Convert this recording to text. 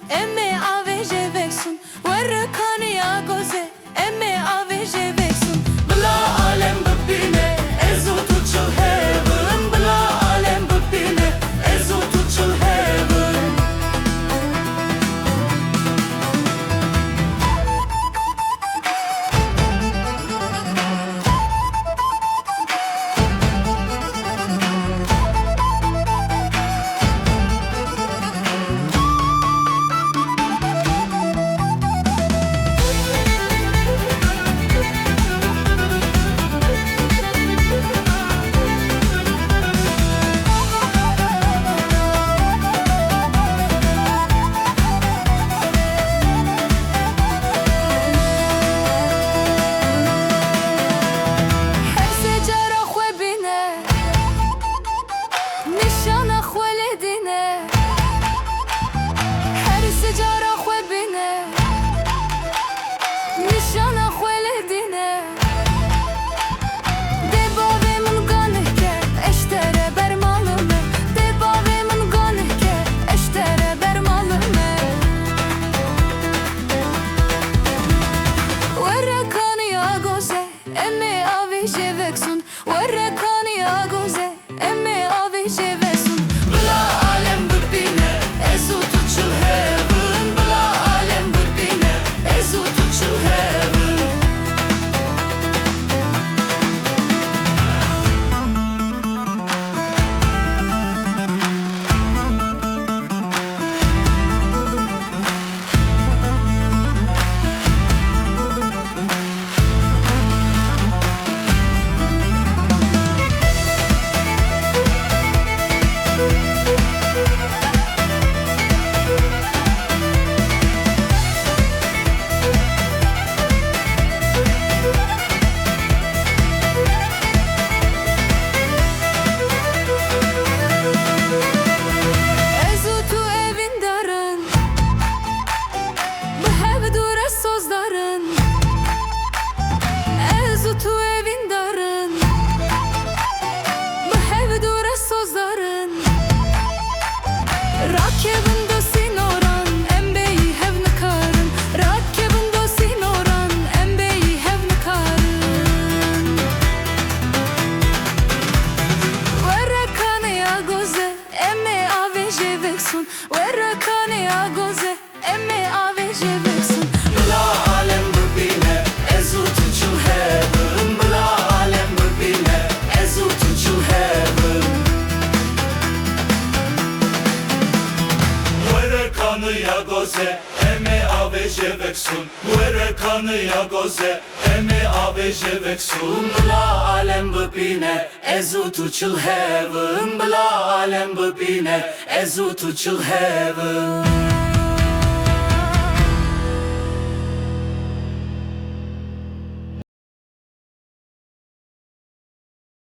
emme aveje veksun Warrakani ya goze emme aveje veksun Bla alem bibine ezo tuchul heaven Bla alem bibine ezo tuchul heaven Warrakani ya goze emme aveje veksun Bla alem bibine ezo tuchul heaven Bla alem bibine ezo tuchul heaven Rakibin dosin oran embeyi hevni karın Rakibin dosin oran embeyi hevni karın Warrakani ya goze emme aveje veksun Warrakani ya goze emme aveje veksun Bla alem bibine ezo tuchul heaven Bla alem bibine ezo tuchul heaven Kanı ya goze eme aveje veksun Muere kanı ya goze eme aveje veksun Bla alem bibine ezo tuchul heaven Bla alem bibine ezo tuchul heaven